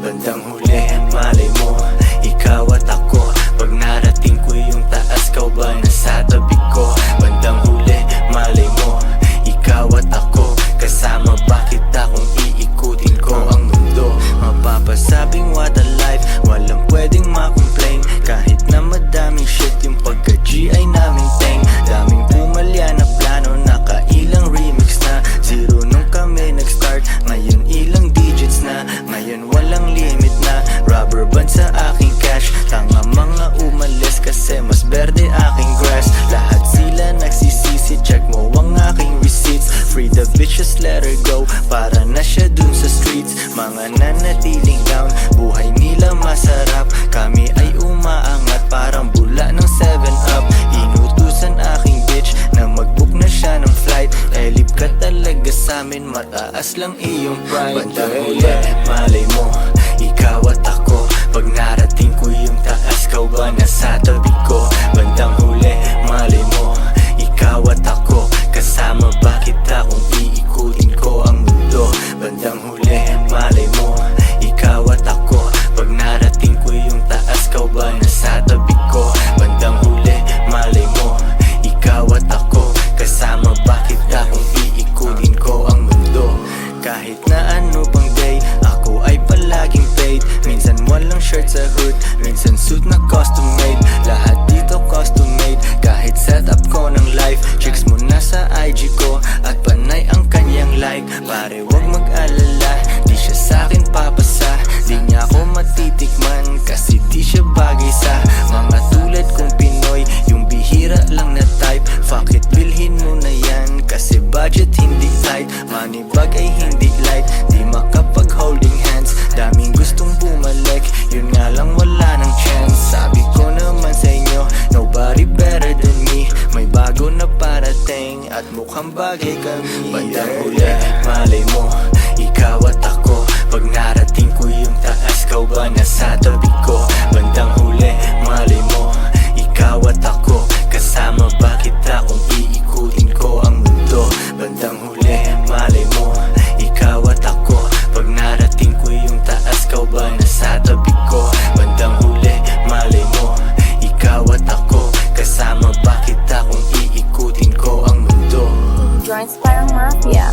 Bandang huli, malay mo, ikaw at ako. Pag narating ko yung taas, kau ba nasa tabi ko? Bandang huli, malay mo, ikaw at ako. Kasama ba kita kung iikutin ko ang mundo? Mapapasabing what a life, walang pwedeng makomplain. Kahit na madaming shit yung pagka-G ay namin teng. Daming pumalya na plano, nakailang remix na. Zero nung kami nag-start, ngayon ilang digits na. Ngayon walang limit na, rubber band sa aking cash. Tanga mga umalis kasi mas berde aking grass. Lahat sila nagsisisi, check mo ang aking receipts. Free the bitches, let her go, para na siya dun sa streets. Mga nanatiling down, buhay nila masarap. Kami ay umaangat, parang bula ng 7-up. Inutusan aking bitch na mag-book na siya ng flight. Elip ka talaga sa'min, mataas lang iyong pride. Bandang huli, malay mo, ikaw at ako. Pag narating ko yung taas, kau ba nasa tabi ko? Bandang huli, malay mo, ikaw at ako. Kasama ba kita kung iikutin ko ang mundo? Bandang huli, malay mo, ikaw at ako. Pag narating ko yung taas, kau ba nasa tabi ko? Bandang huli, malay mo, ikaw at ako. Kasama ba kita kung iikutin ko ang mundo? Kahit na ano pang day, ako ay palaging paid. Minsan walang shirt sa hood, minsan suit na custom made. Lahat dito custom made, kahit setup ko ng life. Chicks mo na sa IG ko, at panay ang kanyang like. Pare wag mag-alala, di siya sa'kin papasa. Di niya ako matitikman, kasi di siya bagay sa mga tulad kong Pinoy. Yung bihira lang na type, fuck it, bilhin mo na yan. Kasi budget hindi tight, money bag ay hindi light. Di makapag holding hands, daming gustong bumalik. Yun nga lang wala ng chance. Sabi ko naman sa inyo, nobody better than me. May bago na parating, at mukhang bagay kami. Bandang huli, malay mo, ikaw at ako. Pag narating ko yung taas, kau ba nasa tabi ko? Bandang huli, malay mo, ikaw at ako. Kasama ba kita kung iikutin ko ang mundo? Bandang huli, malay mo, ikaw at ako. Pag narating ko yung taas, kau ba nasa tabi ko? Bandang huli, malay mo, ikaw at ako. Kasama ba kita kung iikutin ko ang mundo? Joints parang mafia.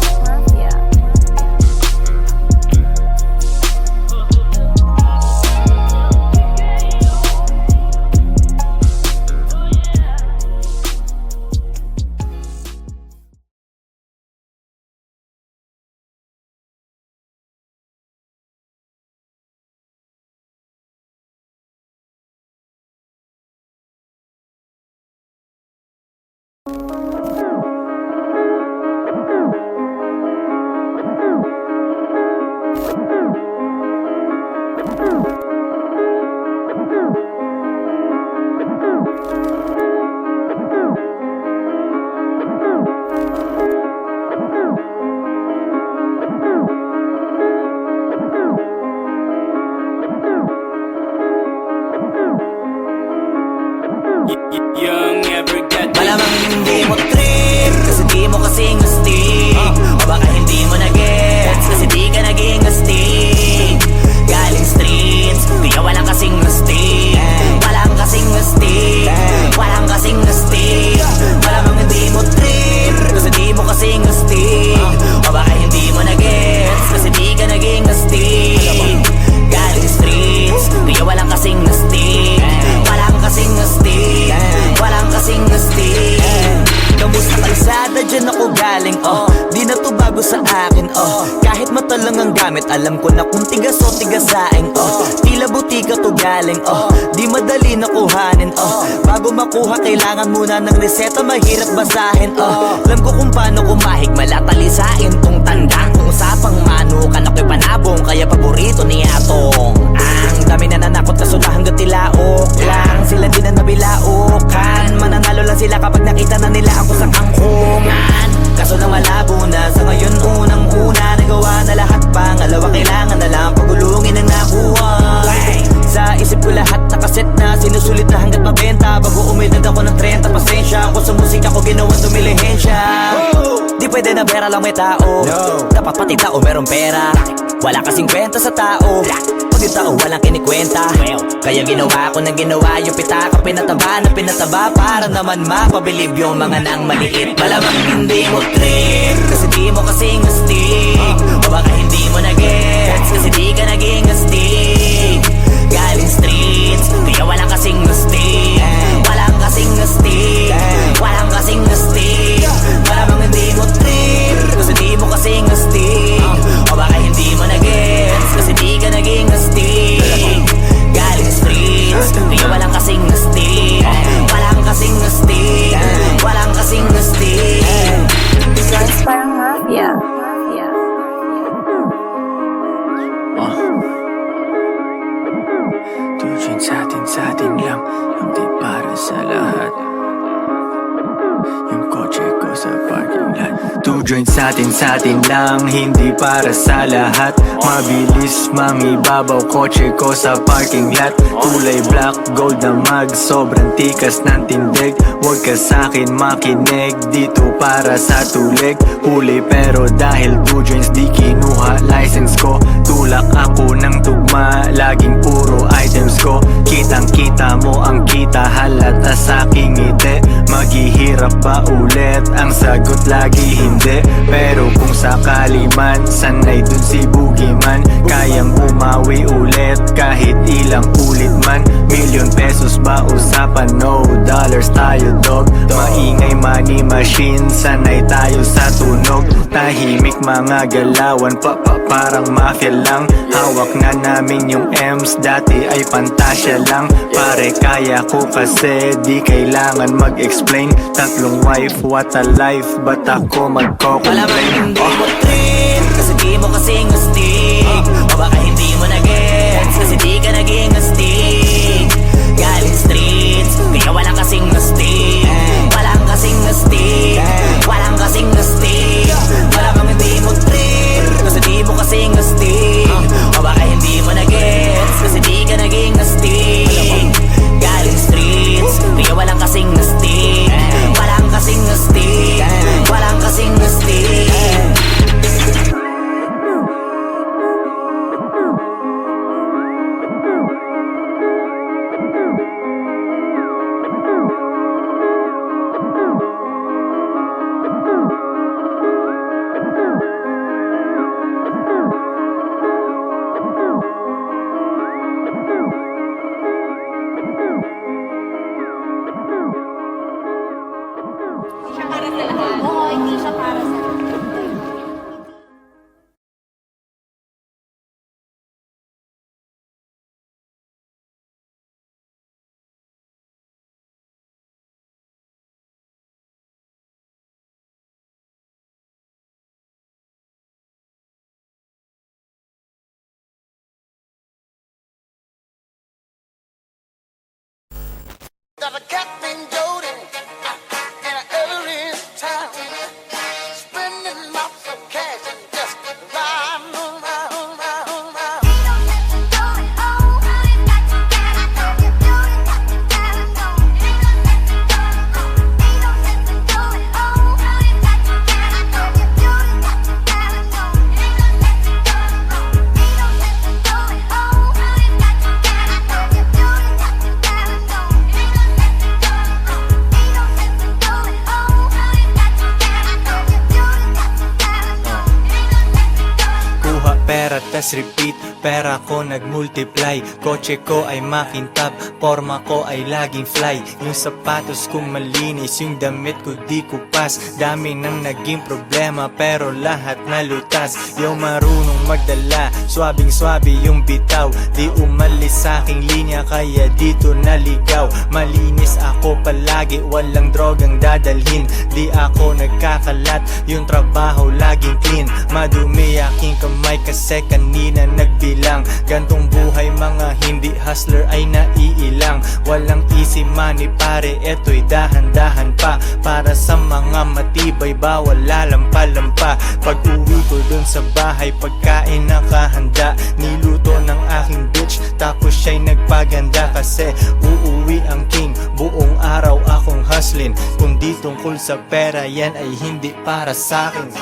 Malamang hindi mo trip, kasi di mo kasing astig. O baka hindi mo na-gets, kasi di ka naging astig. Galing streets, kaya walang kasing astig. Walang kasing astig, walang kasing astig. Malamang hindi mo trip, kasi di mo kasing astig. O baka hindi mo na-gets, kasi di ka naging astig. Galing streets, kaya walang kasing astig. Walang kasing astig, walang kasing astig. Kamusta kalsada, dyan ako galing, di na to bago sa akin, kahit mata lang ang gamit, alam ko na kung tigas o tigasaing, tila butika to galing, di madali na kuhanin, bago makuha kailangan muna ng reseta, mahirap basahin, alam ko kung paano kumahig, malatalisain tong tandang. Kung usapang manukan ako'y panabong, kaya paborito ni Atong. Ang dami na nanakot kaso na hanggang tilaok lang, sila din na nabilaukan. Mananalo lang sila kapag nakita na nila ako sa kangkungan. Kaso lang malabo na, sa ngayon unang-una nagawa na lahat, pangalawa kailangan na lang pagulungin ang nakuha. Sa isip ko lahat nakaset na, sinusulit na hanggat mabenta. Bago umidad ako ng 30, pasensya ako sa musika ko, ginawa dumilihensya. Di pwede na pera lang may tao, dapat pati tao merong pera. Wala kasing kwenta sa tao, pag Yung tao walang kinikwenta, kaya ginawa ko ng ginawa. Yung pitaka pinataba na pinataba, para naman mapabilib yung mga nang maliit. Malamang hindi mo trip, kasi di mo kasing astig. O baka hindi mo na-gets, kasi di ka naging astig. Galing streets, kaya walang kasing astig. Walang kasing astig, walang kasing astig. Malamang hindi mo trip, kasi di mo kasing astig. O baka hindi mo na-gets, kasi di ka naging astig. Galing streets, kaya walang kasing astig. Walang kasing astig, walang kasing astig. Joints parang mafia. Tujuan sa atin lang, hindi para sa lahat. Yung kotse ko sa parking lot. Two joints sa atin lang, hindi para sa lahat. Mabilis mangibabaw, kotse ko sa parking lot. Kulay black, gold na mag, sobrang tikas ng tindig. Huwag ka sa'kin makinig, dito para sa tulig. Huli pero dahil two joints di kinuha license ko. Tulak ako ng tugma, laging puro items ko. Kitang kita mo ang kita, halata sa'king ngiti. Maghihirap ba ulit? Ang sagot lagi hindi. Pero kung sakali man, sanay dun si Boogeyman. Kayang bumawi ulit kahit ilang ulit man. Million pesos ba usapan? No dollars tayo dog. Maingay money machine, sanay tayo sa tunog. Tahimik mga galawan, parang mafia lang. Hawak na namin yung M's, dati ay pantasya lang. Pare kaya ko kasi di kailangan mag-explain. Tatlong wife, what a life, ba't ako magko-complain? Malamang hindi mo trip, kasi di mo kasing astig. O baka hindi mo na-gets, kasi di ka naging astig. Galing streets, kaya walang kasing astig. Walang kasing astig, walang kasing astig. Malamang hindi mo trip, kasi di mo kasing astig. O baka hindi mo na-gets, kasi di ka naging astig. Galing streets, kaya walang kasing astig. Walang kasing astig, walang kasing astig. Oo, hindi siya para sa That I kept been doting in an early town, spending lots of cash and just riding around. Pera tas repeat, pera ko nagmultiply. Kotse ko ay makintab, forma ko ay laging fly. Yung sapatos ko malinis, yung damit ko di kupas. Dami nang naging problema pero lahat nalutas. Yung marunong magdala, swabing swabe yung bitaw. Di umalis sa aking linya kaya dito naligaw. Malinis ako palagi, walang drogang dadalhin. Di ako nagkakalat, yung trabaho laging clean. Madumi aking kamay kasi kanina nagbilang. Gantong buhay mga hindi hustler ay naiilang. Walang easy money pare, eto'y dahan-dahan pa. Para sa mga matibay bawal lalampa-lampa. Pag uwi ko dun sa bahay pagkain nakahanda. Niluto ng aking bitch tapos siya'y nagpaganda. Kasi uuwi ang king, buong araw akong hustling. Kung di tungkol sa pera yan ay hindi para sa'kin.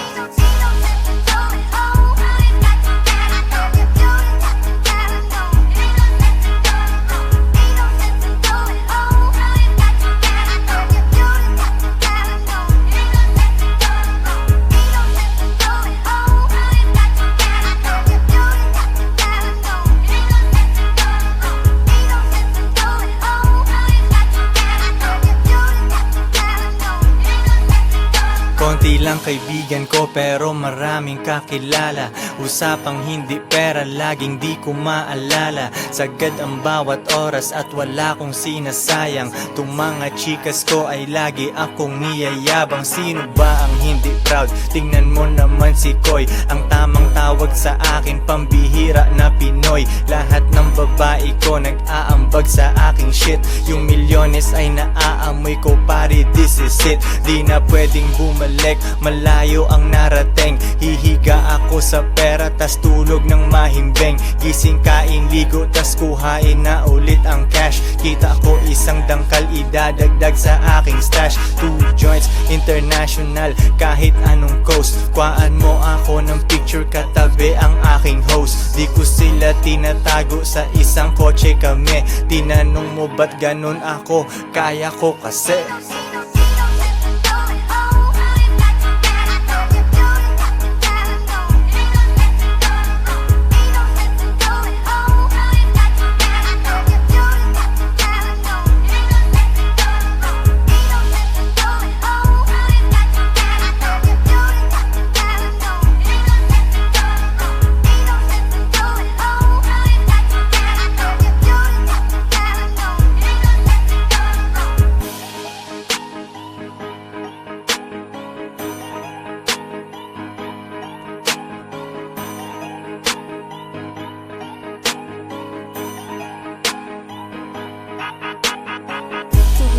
bilang kaibigan ko pero maraming kakilala. Usapang hindi pera, laging di ko maalala. Sagad ang bawat oras at wala kong sinasayang. Tung mga chikas ko ay lagi akong niyayabang. Sino ba ang hindi proud? Tingnan mo naman si Koy, ang tamang tawag sa akin, pambihira na Pinoy. Lahat ng babae ko nag-aambag sa aking shit. Yung milyones ay naaamoy ko, pare, this is it. Di na pwedeng bumalik, malayo ang narating. Hihiga ako sa pera, tas tulog ng mahimbing. Gising, kain, ligo, tas kuhain na ulit ang cash. Kita ko isang dangkal, idadagdag sa aking stash. 2 joints, international, kahit anong coast. Kuhaan mo ako ng picture, katabi ang aking host. Di ko sila tinatago, sa isang kotse kami. Tinanong mo ba't ganun ako, kaya ko kasi.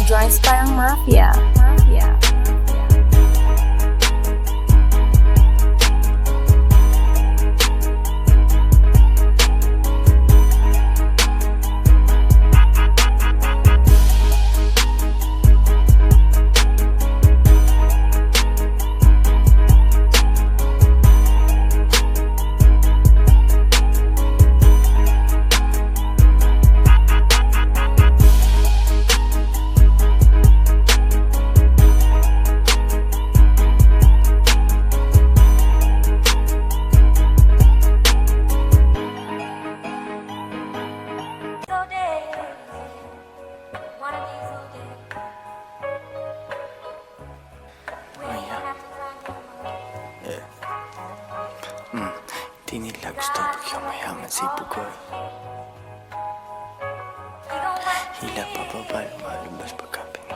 Joints parang mafia. Di nila gusto pag yung mayaman si Bugoy. Hila pa ba lumalabas pagkapin?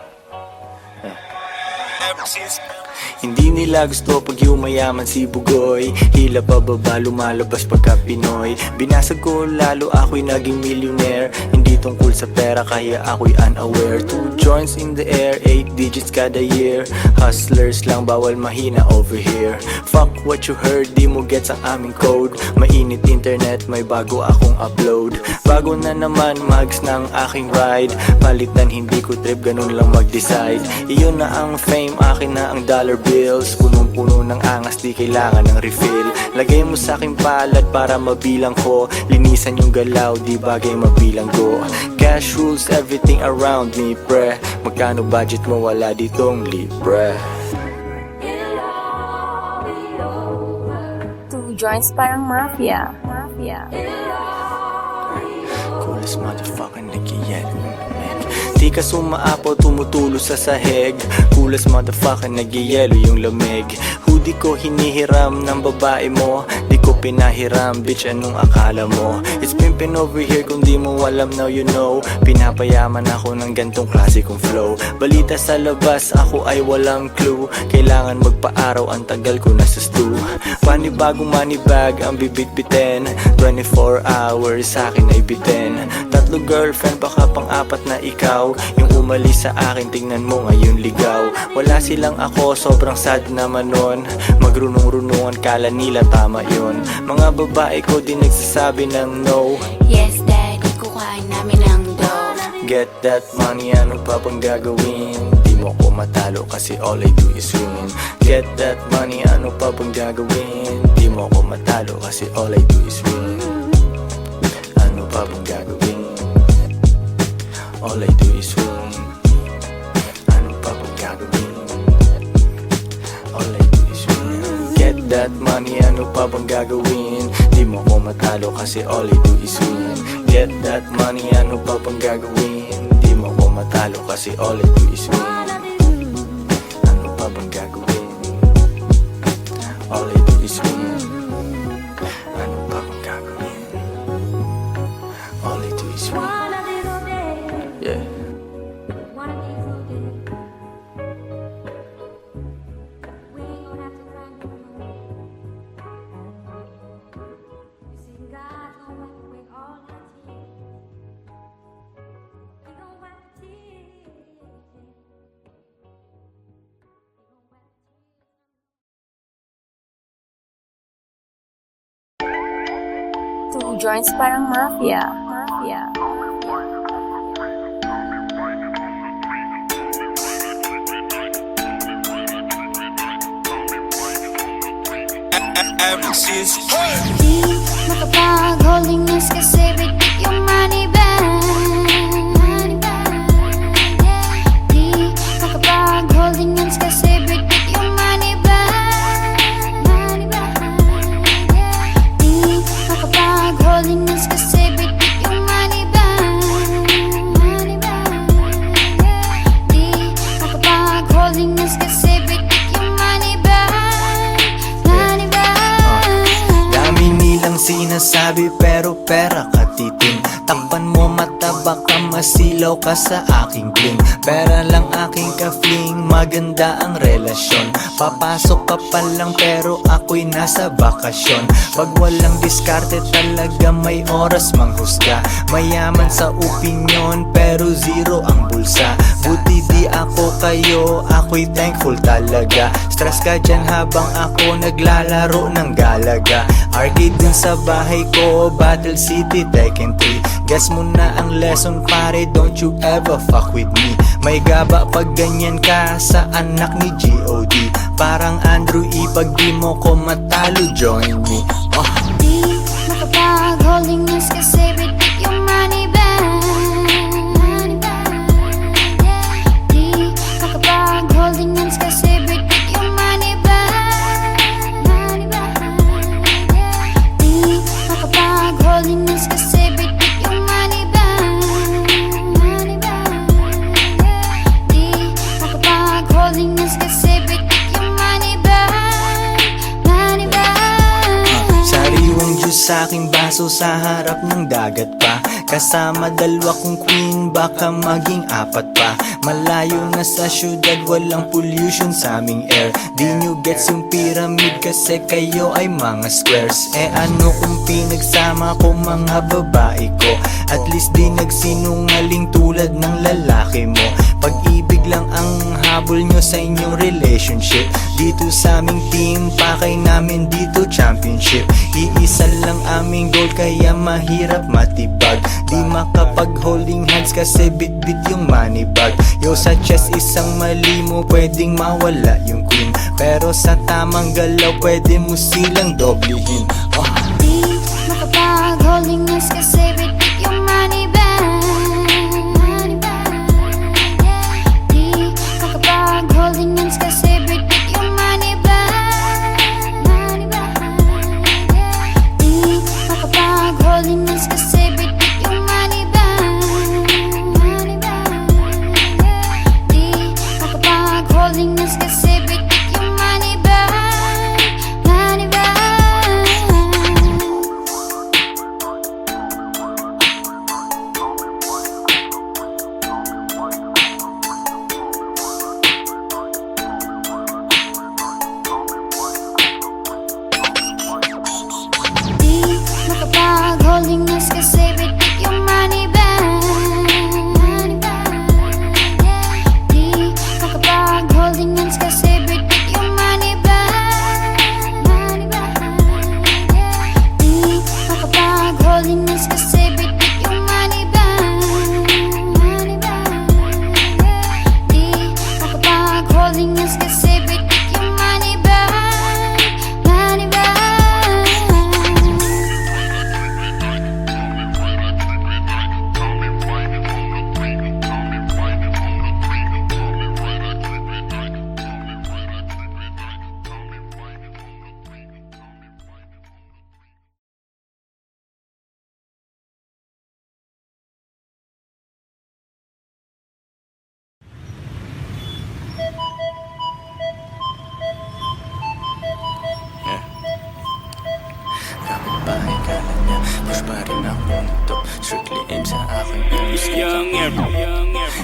Hindi nila gusto pag yumayaman si Bugoy. Hila pa baba lumalabas pagka Pinoy. Binasag ko lalo ako'y naging millionaire. Hindi tungkol sa pera kaya ako'y unaware. 2 joints in the air, 8 digits kada year. Hustlers lang, bawal mahina over here. Fuck what you heard, di mo gets ang aming code. Mainit internet, may bago akong upload. Bago na naman, mags ng aking ride. Palitan hindi ko trip, ganun lang mag-decide. Iyon na ang fame, akin na ang dollar bills. Punong-puno ng angas, di kailangan ng refill. Lagay mo sa aking palad para mabilang ko. Linisan yung galaw, di bagay mabilang ko. Cash rules everything around me, pre. Magkano budget mo, wala ditong libre. 2 joints parang mafia. Coolest motherfucker nag-yellow man. Di ka sumaapaw, tumutulo sa sahig. Coolest motherfucker nag-yellow yung lamig. Hoodie ko hinihiram ng babae mo. Di ko pinahiram, bitch, anong akala mo? It's pimpin' over here, kung di mo alam now you know. Pinapayaman ako ng gantong klase kong flow. Balita sa labas, ako ay walang clue. Kailangan magpa-araw, ang tagal ko na sa stew. Panibagong money bag ang bibitbitin. 24 hours sa akin ay bitin. 3 girlfriend, baka pang-4 na ikaw. Yung umalis sa akin, tingnan mo ngayon ligaw. Wala silang ako, sobrang sad naman nun. Magrunong-runungan, kala nila tama yun. Mga babae ko din nagsasabi ng no. Yes, daddy, kukain namin ang dough. Get that money, ano pa bang gagawin? Di mo ko matalo kasi all I do is win. Get that money, ano pa bang gagawin? Di mo ko matalo kasi all I do is win. Ano pa bang gagawin? All I do is win. Ano pa bang gagawin? All I do is win. Get that money, ano pa bang gagawin? Di mo ko matalo kasi all I do is win. Get that money, ano pa bang gagawin? Di mo ko matalo kasi all I do is win. Ano pa bang gagawin? always me. Yeah. Two joints parang mafia. Mafia. Di makapag-holding hands kasi bitik yung money bag. Di makapag-holding hands kasi bitik yung money bag. Di makapag-holding hands kasi bitik yung money bag. Di makapag-holding hands kasi bitik yung money bag. Money bag. Dami nilang sinasabi pero pera katiting. Takpan mo mata baka masilaw ka sa aking bling. Pera lang aking ka-fling, maganda ang relasyon. Papasok ka pa lang pero ako'y nasa bakasyon. Pag walang diskarte talaga may oras manghusga. Mayaman sa opinyon pero zero ang bulsa. Buti di ako kayo, ako'y thankful talaga. Stress ka dyan habang ako naglalaro ng galaga. Arcade dun sa bahay ko, Battle City, Tekken 3. Guess mo na ang lesson pare, don't you ever fuck with me. May gaba pag ganyan ka sa anak ni G.O.D. Parang Andrew E, pag di mo ko matalo, join me. Di makapag-holding hands kasi bitik yung money bag. Di makapag-holding hands kasi bitik yung money bag. Di makapag-holding hands kasi bitik yung money bag. Di makapag-holding hands kasi bitik yung money bag. Money bag. Sariwang juice sa aking baso sa harap ng dagat pa. Kasama dalawa kong queen, baka maging apat pa. Malayo na sa syudad, walang pollution sa aming air. Di nyo gets yung pyramid kasi kayo ay mga squares. Eh ano kung pinagsama ko mga babae ko? At least di nagsinungaling tulad ng lalaki mo. Pag-ibig lang ang habol nyo sa inyong relationship. Dito sa aming team, pakay namin dito championship. Iisa lang aming goal kaya mahirap matibag. Di makapag-holding hands kasi bit-bit yung money bag. Yo sa chest isang mali mo pwedeng mawala yung queen. Pero sa tamang galaw pwede mo silang doblehin. Di makapag-holding hands kasi bitik yung money bag. Di makapag-holding hands kasi bitik yung money bag. Di makapag-holding hands kasi bitik yung money bag. Di makapag-holding hands kasi bitik yung money bag. Money bag. Di makapag-holding hands kasi bitik yung money bag. Di makapag-holding hands kasi bitik yung money bag. Di makapag-holding hands kasi bitik yung money bag. Di makapag-holding hands kasi bitik yung money bag. Money bag. Kapit bahay ka lang niya, push pa rin ako nito. Strictly in sa aking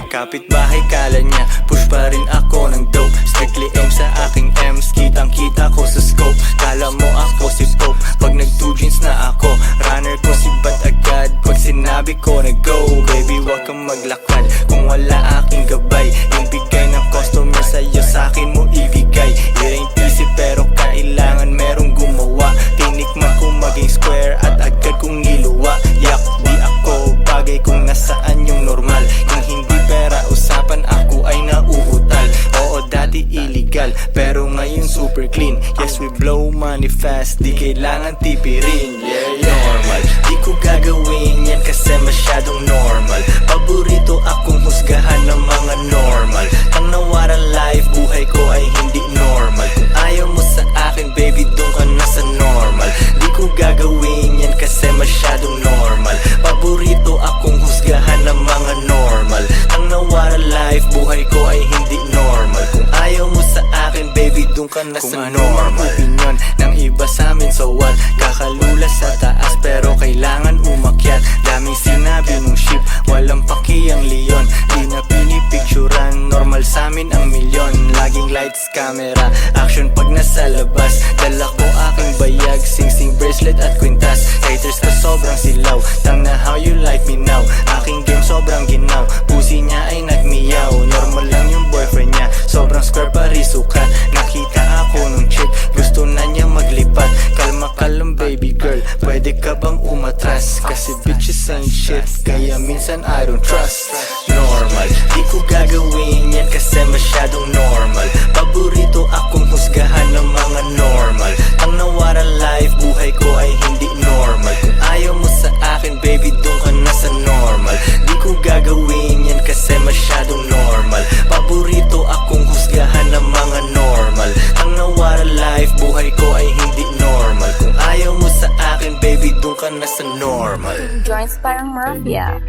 kapitbahay kala niya, push pa rin ako ng dope. Strictly aim sa aking M's, kitang kita ko sa scope. Kala mo ako si Pope, pag nag 2 jeans na ako. Runner ko si Bat agad, pag sinabi ko na go. Baby wag kang maglakad kung wala aking gabay. Yung bigay ng customer sa'yo sa'kin mo ibigay. It ain't easy pero kailangan merong gumawa. Tinikman ko maging square at agad kong niluwa. Yak, di ako bagay kung nasaan yung normal. Kung hindi pera usapan ako ay nauutal. Oo dati illegal pero ngayon super clean. Yes we blow money fast, di kailangan tipirin. Yeah, normal, di ko gagawin yan kasi masyadong normal. Paborito akong husgahan ng mga normal. Ang nawara life, buhay ko ay hindi normal. Kung ayaw mo sa akin baby doon ka na sa normal. Di ko gagawin yan kasi masyadong normal. Paborito akong husgahan ng mga normal. Ang nawara life, buhay ko ay hindi normal. Kung ayaw mo sa akin baby doon ka na sa normal. Opinion ng iba sa amin so what? Kakalula sa taas pero kailangan umakyat. Daming sinabi nung ship, walang paki ang leon. Di na pinipicturan, normal sa amin ang milyon. Laging lights, camera, action pag nasa labas. Dala ko aking bayag, sing-sing bracelet at kwintas. Haters ko sobrang silaw, tang na how you like me now. Aking game sobrang ginaw, pusi niya ay nagmiyaw. Normal lang yung boyfriend niya, sobrang square parisukat. Nakita ako nung chick, gusto na niya maglipat. Kalma ka lang baby girl, pwede ka bang umatras? Kasi bitches ain't shit, kaya minsan I don't trust. Normal, di ko gagawin yan kasi masyadong normal. Paborito akong husgahan ng mga normal. Ang nawara life, buhay ko ay hindi normal. Kung ayaw mo sa akin baby doon ka na sa normal. Di ko gagawin yan kasi masyadong normal. Paborito akong husgahan ng mga normal. Ang nawara life, buhay ko ay hindi normal. Kung ayaw mo sa akin baby doon ka na sa normal. Joints parang mafia.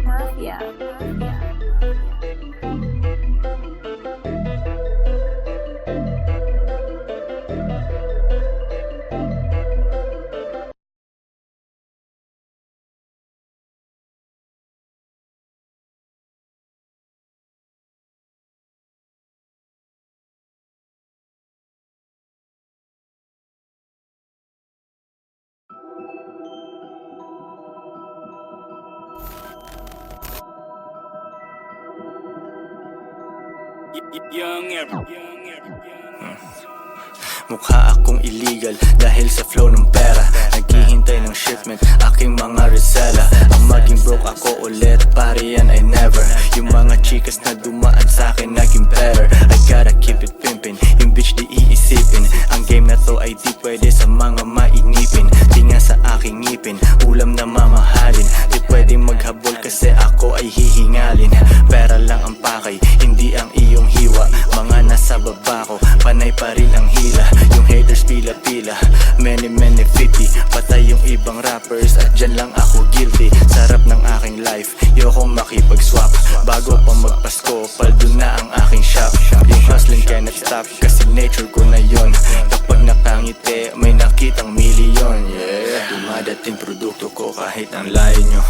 Mukha akong illegal dahil sa flow ng pera. Naghihintay ng shipment, aking mga resela. Ang maging broke ako ulit, pare yan ay never. Yung mga chikas na dumaan sa akin naging better. I gotta keep it pimpin', yung bitch di iisipin. Ang game na to ay di pwede sa mga mainipin. Tinga sa aking ngipin, ulam na mamahalin. Di pwede maghabol kasi ako ay hihingalin. Pera lang ang pakay, hindi ang iyong hiwa. Mga nasa baba ko, panay pa rin ang hila. Yung haters pila-pila, many 50. Patay yung ibang rappers at dyan lang ako guilty. Sarap ng aking life, yoko makipag-swap. Bago pa magpasko, paldo na ang aking shop. Yung hustling cannot stop, kasi nature ko na yon. Kapag nakangiti, may nakitang milyon. Yeah, dumadating produkto ko kahit ang layo nyo.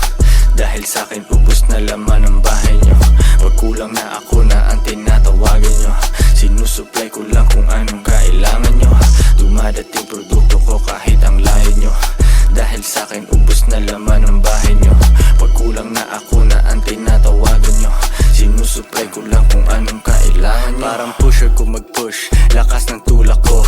Dahil sa'kin ubos na laman ang bahay nyo. Wag kulang na ako na ang tinatawagan nyo. Sinusupply ko lang kung anong kailangan nyo. Dumadating produkto ko kahit ang layo nyo. Dahil sa'kin ubos na laman ang bahay nyo. Wag kulang na ako na ang tinatawagan nyo. Sinusupply ko lang kung anong kailangan nyo. Parang pusher ko mag-push, lakas ng tulak ko.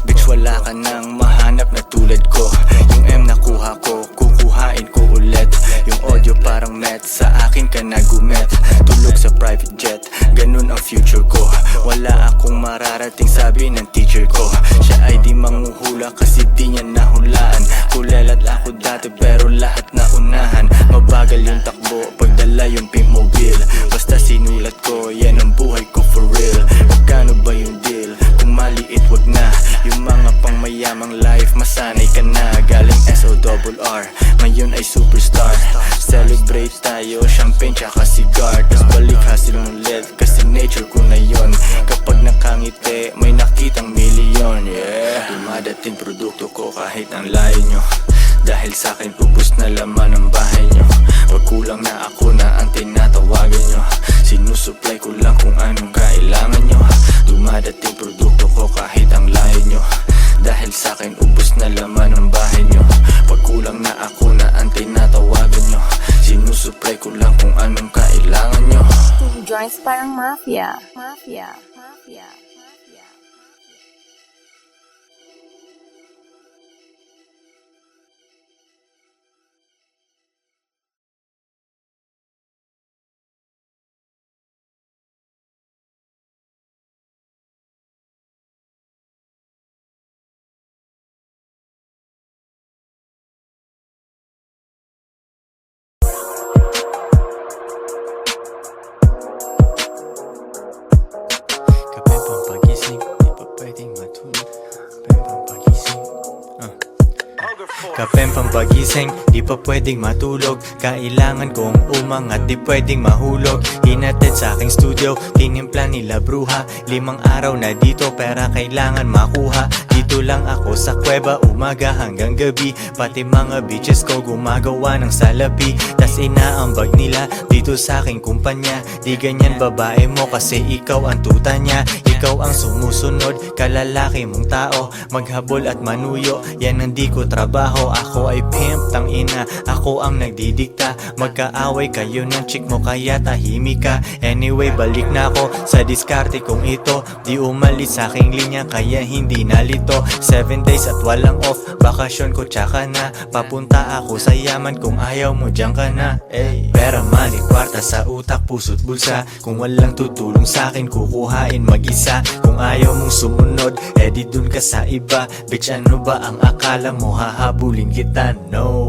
Bitch wala ka nang mahanap na tulad ko. Yung M nakuha ko, kukuhain ko ulit. Yung audio parang met, sa akin ka nagumet. Tulog sa private jet, ganun ang future ko. Wala akong mararating sabi ng teacher ko. Siya ay di manghuhula kasi di niya nahulaan. Kulelat ako dati pero lahat na unahan. Mabagal yung takbo, pagdala yung pimp mobile. Basta sinulat ko, yan ang buhay ko for real. Magkano ba yung deal? Kung maliit wag na. Yung mga pang mayamang life, masanay ka na. Galing SORR, ngayon ay superstar. Celebrate tayo, champagne tsaka cigar. Tas balik hasil ulit, kasi nature ko na yon. Kapag nakangiti, may nakitang milyon. Yeah, dumadating produkto ko kahit ang layo nyo. Dahil sa'kin ubos na laman ang bahay nyo. Wag kulang kulang na ako na ang tinatawagan nyo. Sinusupply ko lang kung anong kailangan nyo. Dumadating produkto ko kahit ang layo nyo. Dahil sa'kin ubos na laman ang bahay nyo. Pag kulang na ako na ang tinatawagan nyo. Sinusupply ko lang kung anong kailangan nyo. Two joints parang mafia. Mafia. Mafia. Mafia. Kape pang pagising, di pa pwedeng matulog. Kape pang pagising, Kape pang pagising, di pa pwedeng matulog. Kailangan kong umangat, di pwedeng mahulog. Hinatid sa aking studio, tinimpla nila bruha. 5 araw na dito, pera kailangan makuha. Dito lang ako sa kuweba, umaga hanggang gabi. Pati mga bitches ko gumagawa ng salapi. Tas inaambag nila dito sa aking kumpanya. Di ganyan babae mo kasi ikaw ang tuta niya. Ikaw ang sumusunod, kalalaki mong tao. Maghabol at manuyo, yan ang di ko trabaho. Ako ay pimp, tang ina, ako ang nagdidikta. Magkaaway kayo ng chick mo kaya tahimik ka. Anyway, balik na ako sa diskarte kong ito. Di umalis sa aking linya kaya hindi nalito. 7 days at walang off, bakasyon ko tsaka na. Papunta ako sa yaman kung ayaw mo dyan ka na. Pera, money, kwarta sa utak, puso't bulsa. Kung walang tutulong sa akin, kukuhain mag-isa. Kung ayaw mong sumunod, edi dun ka sa iba. Bitch, ano ba ang akala mo, hahabulin kita? No.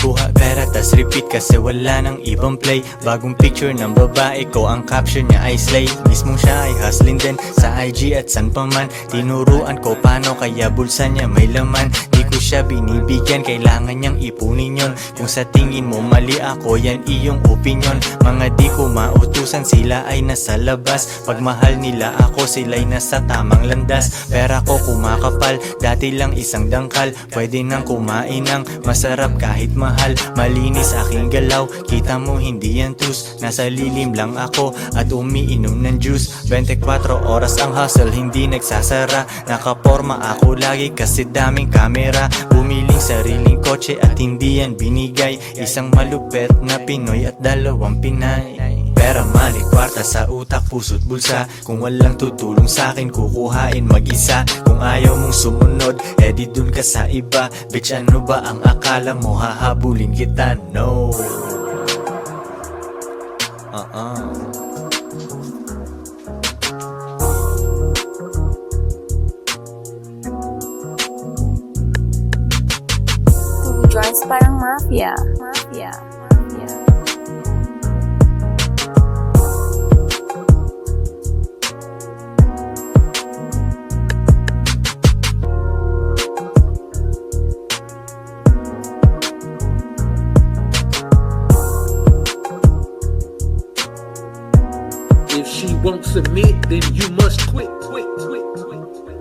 Kuha pera tas repeat kasi wala nang ibang play. Bagong picture ng babae ko, ang caption niya ay slay. Mismong siya ay hustling din sa IG at san pa man. Tinuruan ko paano kaya bulsa niya may laman. Di ko siya binibigyan, kailangan niyang ipunin yon. Kung sa tingin mo mali ako, yan iyong opinion. Mga di ko mautusan, sila ay nasa labas. Pag mahal nila ako, sila'y nasa tamang landas. Pera ko kumakapal, dati lang isang dangkal. Pwede nang kumain ng masarap kahit mahal. Malinis aking galaw, kita mo hindi yan tus. Nasa lilim lang ako at umiinom ng juice. 24 oras ang hustle, hindi nagsasara. Nakaporma ako lagi kasi daming kamera. Bumiling sariling kotse at hindi yan binigay. Isang malupet na Pinoy at 2 Pinay. Pera, money, kwarta sa utak, puso't bulsa. Kung walang tutulong sa akin, kukuhain mag-isa. Kung ayaw mong sumunod, edi dun ka sa iba. Bitch, ano ba ang akala mo, hahabulin kita? No. Two joints parang mafia. Mafia. Mafia. If she won't submit, then you must quit. Quit, quit, quit, quit.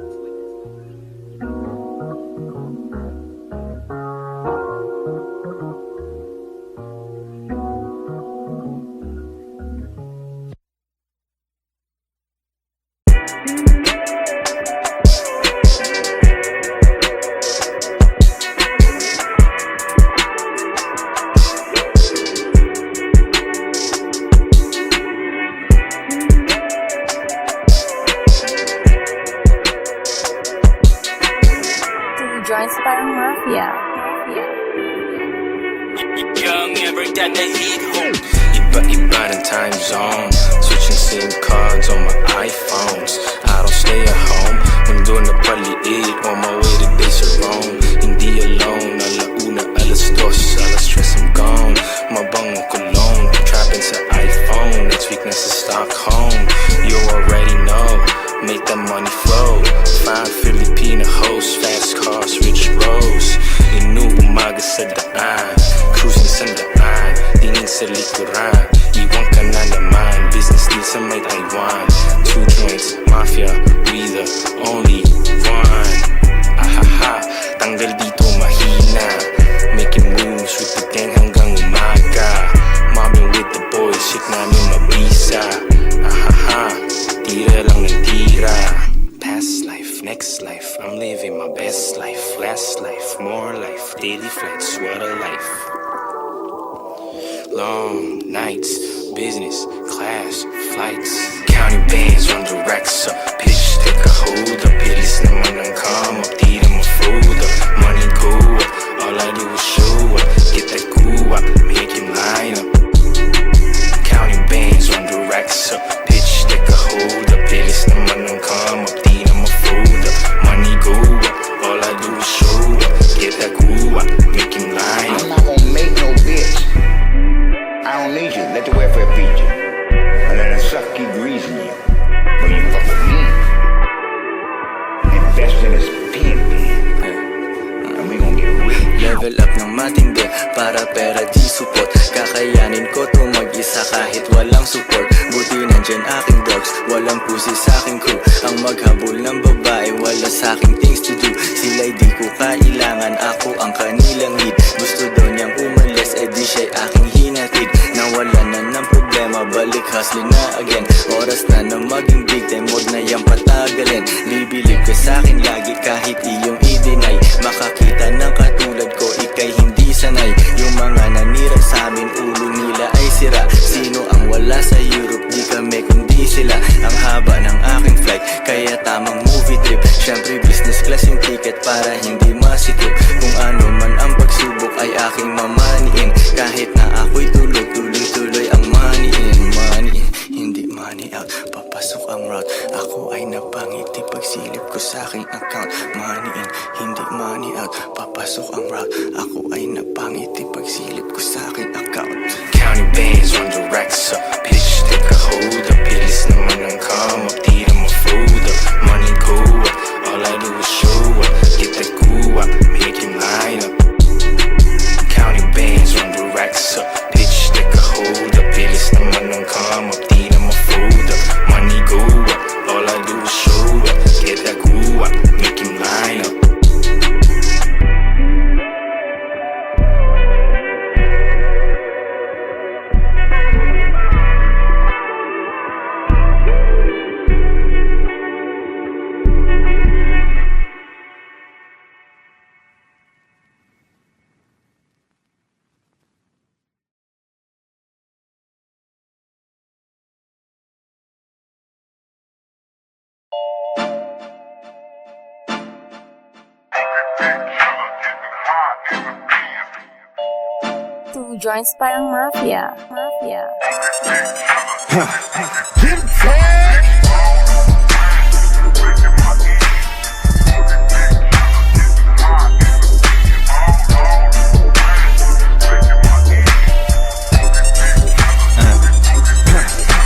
Two joints parang mafia. Mafia. Young, never got the heat home. Iba-iba ng time zone. Switching SIM cards on my iPhones. I don't stay at home. Mundo na paliit. On my way to base of Rome. Hindi alone. Alauna, alas 2, alas 3 I'm gone. Mabangong cologne. Trapping sa iPhone. Next week nasa Stockholm. You already know. Make that money flow. Fine Filipina host. Fast cars, rich roads. Inuumaga sa daan. Cruising sa daan. Tingin sa likuran. Iwan ka na naman. business deal sa may Taiwan. 2 joints, mafia, we the only one. Ahaha, tanggal dito mahina. Making moves with the gang hanggang umaga. Mobbing with the boys, shit namin mabisa. Ahaha, tira lang ng tira. Past life, next life, I'm living my best life. Last life, more life, daily flights, what a life. Long nights, business, class, flights. Counting bands, run the racks up. Pitch, take a hold up. Bilis naman ang come up. Di na ma-fold up. Money go up. All I do is show up. Get that goo up. Make him line up. Counting bands, run the racks up. Pitch, take a hold up. Bilis naman ang come up. Di na ma-fold up. Money go up. All I do is show up. Get that goo up. Make him line up. I'm not gonna make no bitch. I don't need you. Let the welfare feed you. And let the suck keep greasing you. But you fuck with me. Invest in this pen. And we gonna get rich. Level up ng matindi para pera di support. Kakayanin ko to mag-isa kahit walang support. Buti nandyan aking dogs, walang pusi sa aking crew. Ang maghabol ng babae, wala sa aking things to do. Sila'y di ko kailangan, ako ang kanilang lead. Gusto daw niyang umalis, di siya'y aking hinatid. Nawala na ng problema, balik hustling na again. Oras na na maging big time, huwag na yang patagalin. Bibilib ka sa'kin lagi kahit iyong i-deny. Makakita ng katulad ko, ikay hindi sanay. Yung mga nanira sa'min, ulo nila ay sira. Sino ang wala sa Europe, di kami kundi sila. Ang haba ng aking flight, kaya tamang movie trip. Syempre business class yung ticket para hindi masikip. Kung ano man ang pagsubok ay aking mamaniin. Kahit na ako'y tulog, tuloy-tuloy ang money in. Money in, hindi money out. Papasok ang route, ako ay napangiti pagsilip ko sa aking account. Money in, hindi money out. Papasok ang route, ako ay napangiti pagsilip ko sa aking account. Counting bands, run the racks up. Pitch, take a hold up. Bilis naman ang come up. Di na ma-fold up. Money go up. All I do is show up. Get that goo up. Make him line up. Counting bands, run the racks up. Pitch, take a hold up. Bilis naman ang come up. Di na ma-fold up. Money go up. All I do is show up. Get that goo up. Make him line up. Two joints parang mafia. Mafia.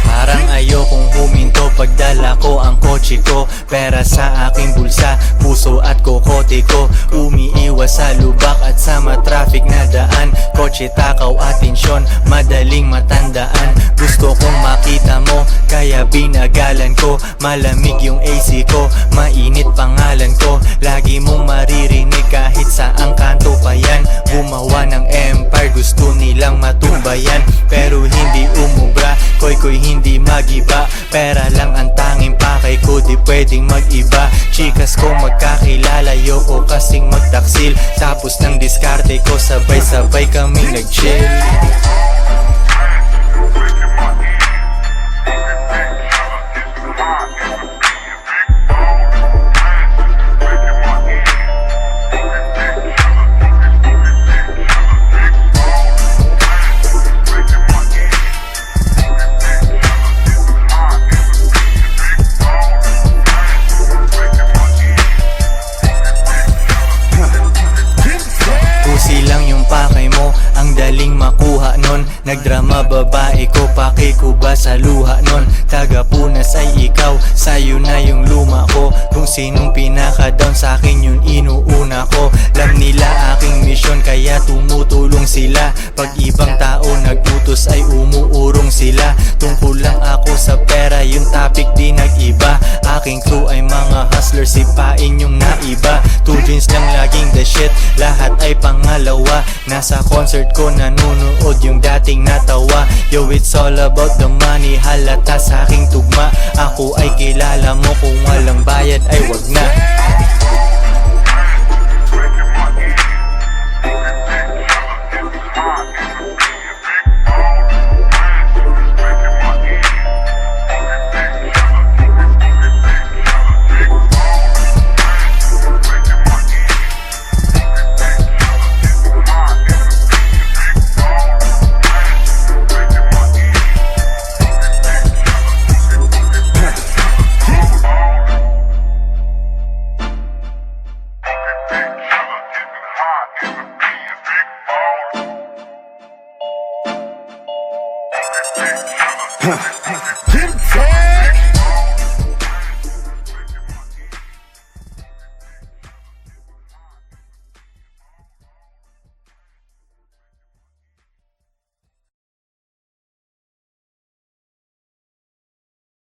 Parang ayokong huminto pagdala ko ang kotse ko. Pera sa aking bulsa, puso at kokote ko. Umiiwas sa lubak at sa matraffic na daan. Kotse, takaw, atensyon, madaling matandaan. Gusto kong makita mo, kaya binagalan ko. Malamig yung AC ko, mainit pangalan ko. Lagi mong maririnig kahit saang kanto pa yan. Gumawa ng empire, gusto nilang matumbayan. Pero hindi umubra, koy hindi magiba. Pera lang ang tanging pakay ko, di pwedeng mag-iba. Chikas ko magkakilala, yoko kasing magtaksil. Tapos ng diskarte ko, sabay-sabay kaming nag-chill. Nagdrama babae ko, paki ko ba sa luha nun? Taga Puna Pilipinas ay ikaw. Sa'yo na yung luma ko. Kung sinong pinaka-down sa'kin yun inuuna ko. Alam nila aking misyon kaya tumutulong sila. Pag ibang tao nagutos ay umuurong sila. Tungkol lang ako sa pera, yung topic di nag-iba. Aking crew ay mga hustler, sipain yung naiba. 2 jeans lang laging the shit, lahat ay pangalawa. Nasa concert ko nanonood yung dating natawa. Yo, it's all about the money, halata sa aking tugma. Ako ay kilala mo, kung walang bayad ay wag na.